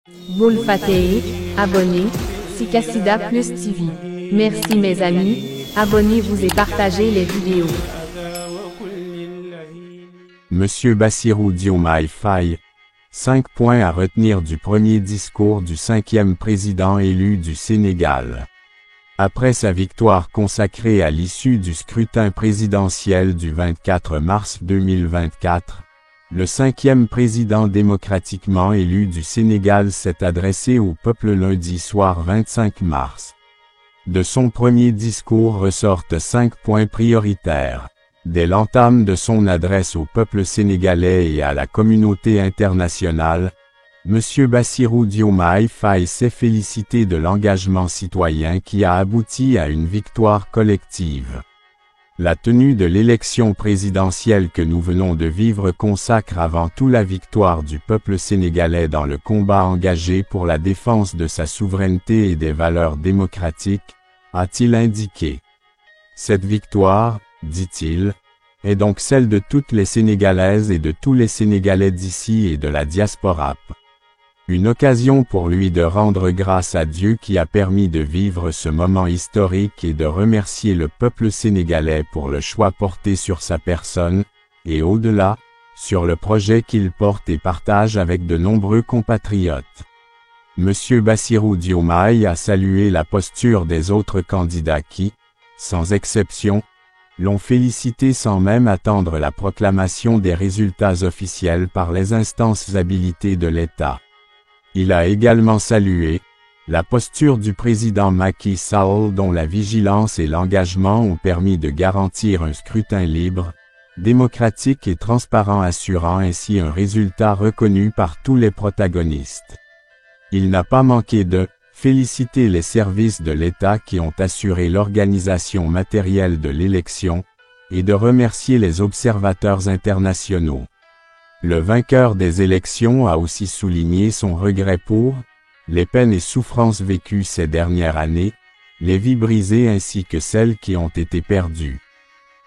Boul Fateh, abonnez, Sikassida Plus TV. Merci mes amis, abonnez-vous et partagez les vidéos. Monsieur Bassirou Diomaye Faye. 5 points à retenir du premier discours du 5e président élu du Sénégal. Après sa victoire consacrée à l'issue du scrutin présidentiel du 24 mars 2024, le 5e président démocratiquement élu du Sénégal s'est adressé au peuple lundi soir 25 mars. De son premier discours ressortent 5 points prioritaires. Dès l'entame de son adresse au peuple sénégalais et à la communauté internationale, M. Bassirou Diomaye Faye s'est félicité de l'engagement citoyen qui a abouti à une victoire collective. La tenue de l'élection présidentielle que nous venons de vivre consacre avant tout la victoire du peuple sénégalais dans le combat engagé pour la défense de sa souveraineté et des valeurs démocratiques, a-t-il indiqué. Cette victoire, dit-il, est donc celle de toutes les Sénégalaises et de tous les Sénégalais d'ici et de la diaspora. Une occasion pour lui de rendre grâce à Dieu qui a permis de vivre ce moment historique et de remercier le peuple sénégalais pour le choix porté sur sa personne, et au-delà, sur le projet qu'il porte et partage avec de nombreux compatriotes. Monsieur Bassirou Diomaye a salué la posture des autres candidats qui, sans exception, l'ont félicité sans même attendre la proclamation des résultats officiels par les instances habilitées de l'État. Il a également salué la posture du président Macky Sall dont la vigilance et l'engagement ont permis de garantir un scrutin libre, démocratique et transparent assurant ainsi un résultat reconnu par tous les protagonistes. Il n'a pas manqué de féliciter les services de l'État qui ont assuré l'organisation matérielle de l'élection, et de remercier les observateurs internationaux. Le vainqueur des élections a aussi souligné son regret pour les peines et souffrances vécues ces dernières années, les vies brisées ainsi que celles qui ont été perdues.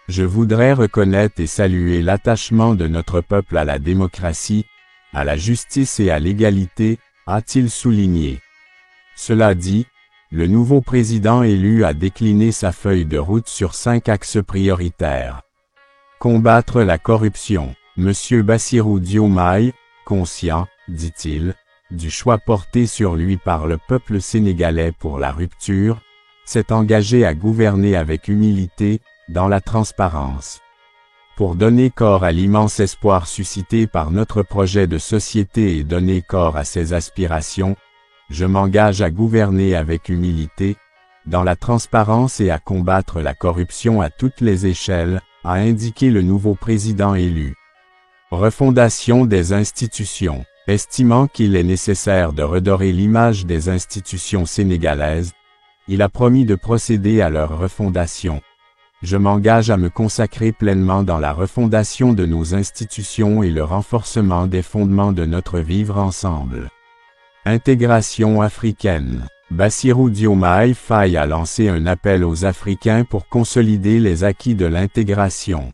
Je voudrais reconnaître et saluer l'attachement de notre peuple à la démocratie, à la justice et à l'égalité, a-t-il souligné. Cela dit, le nouveau président élu a décliné sa feuille de route sur 5 axes prioritaires. Combattre la corruption. Monsieur Bassirou Diomaye, conscient, dit-il, du choix porté sur lui par le peuple sénégalais pour la rupture, s'est engagé à gouverner avec humilité, dans la transparence. Pour donner corps à l'immense espoir suscité par notre projet de société et donner corps à ses aspirations, je m'engage à gouverner avec humilité, dans la transparence et à combattre la corruption à toutes les échelles, a indiqué le nouveau président élu. Refondation des institutions. Estimant qu'il est nécessaire de redorer l'image des institutions sénégalaises, il a promis de procéder à leur refondation. Je m'engage à me consacrer pleinement dans la refondation de nos institutions et le renforcement des fondements de notre vivre ensemble. Intégration africaine. Bassirou Diomaye Faye a lancé un appel aux Africains pour consolider les acquis de l'intégration.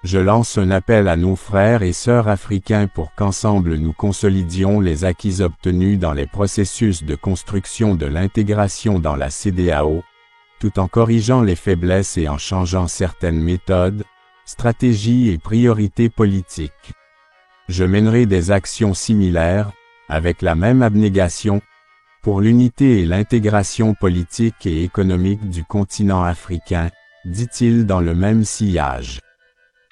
Je lance un appel à nos frères et sœurs africains pour qu'ensemble nous consolidions les acquis obtenus dans les processus de construction de l'intégration dans la CEDEAO, tout en corrigeant les faiblesses et en changeant certaines méthodes, stratégies et priorités politiques. Je mènerai des actions similaires, avec la même abnégation, pour l'unité et l'intégration politique et économique du continent africain, dit-il dans le même sillage.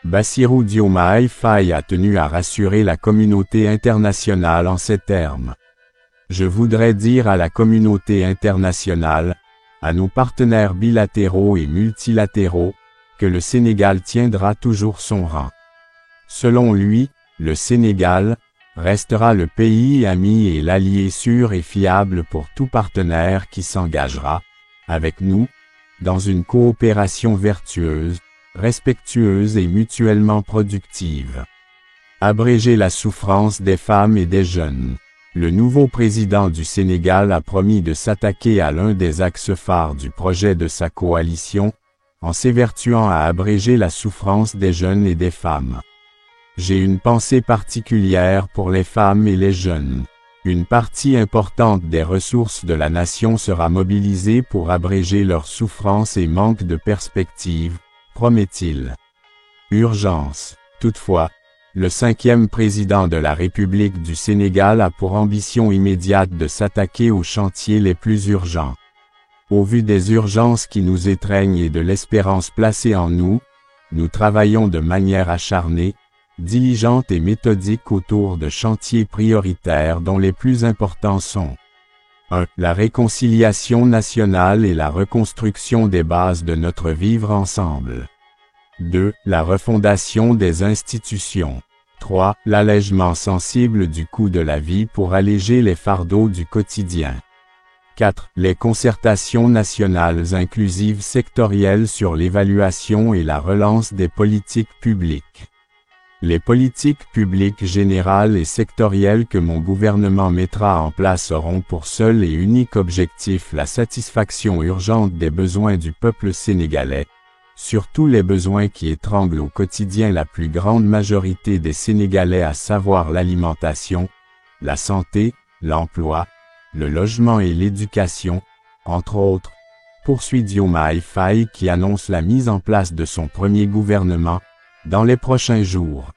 Bassirou Diomaye Faye a tenu à rassurer la communauté internationale en ces termes. Je voudrais dire à la communauté internationale, à nos partenaires bilatéraux et multilatéraux, que le Sénégal tiendra toujours son rang. Selon lui, le Sénégal restera le pays ami et l'allié sûr et fiable pour tout partenaire qui s'engagera, avec nous, dans une coopération vertueuse, respectueuse et mutuellement productive. Abréger la souffrance des femmes et des jeunes. Le nouveau président du Sénégal a promis de s'attaquer à l'un des axes phares du projet de sa coalition, en s'évertuant à abréger la souffrance des jeunes et des femmes. J'ai une pensée particulière pour les femmes et les jeunes. Une partie importante des ressources de la nation sera mobilisée pour abréger leurs souffrances et manque de perspective, promet-il. Urgence. Toutefois, le 5e président de la République du Sénégal a pour ambition immédiate de s'attaquer aux chantiers les plus urgents. Au vu des urgences qui nous étreignent et de l'espérance placée en nous, nous travaillons de manière acharnée, diligente et méthodique autour de chantiers prioritaires dont les plus importants sont 1. La réconciliation nationale et la reconstruction des bases de notre vivre ensemble. 2. La refondation des institutions. 3. L'allègement sensible du coût de la vie pour alléger les fardeaux du quotidien. 4. Les concertations nationales inclusives sectorielles sur l'évaluation et la relance des politiques publiques. Les politiques publiques générales et sectorielles que mon gouvernement mettra en place auront pour seul et unique objectif la satisfaction urgente des besoins du peuple sénégalais, surtout les besoins qui étranglent au quotidien la plus grande majorité des Sénégalais, à savoir l'alimentation, la santé, l'emploi, le logement et l'éducation, entre autres, poursuit Diomaye Faye qui annonce la mise en place de son premier gouvernement, dans les prochains jours.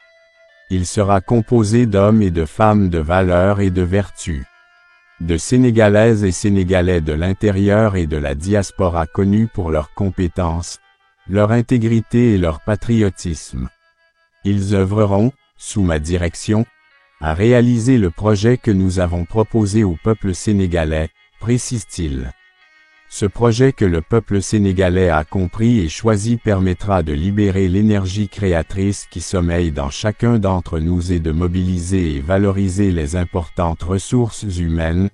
Il sera composé d'hommes et de femmes de valeur et de vertu. De Sénégalaises et Sénégalais de l'intérieur et de la diaspora connus pour leurs compétences, leur intégrité et leur patriotisme. Ils œuvreront, sous ma direction, à réaliser le projet que nous avons proposé au peuple sénégalais, précise-t-il. Ce projet que le peuple sénégalais a compris et choisi permettra de libérer l'énergie créatrice qui sommeille dans chacun d'entre nous et de mobiliser et valoriser les importantes ressources humaines,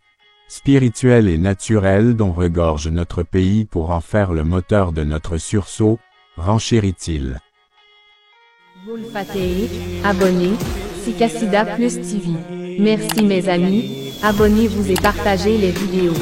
spirituelles et naturelles dont regorge notre pays pour en faire le moteur de notre sursaut, renchérit-il. Boul Fateh, abonnez, Sikassida Plus TV. Merci mes amis, abonnez-vous et partagez les vidéos.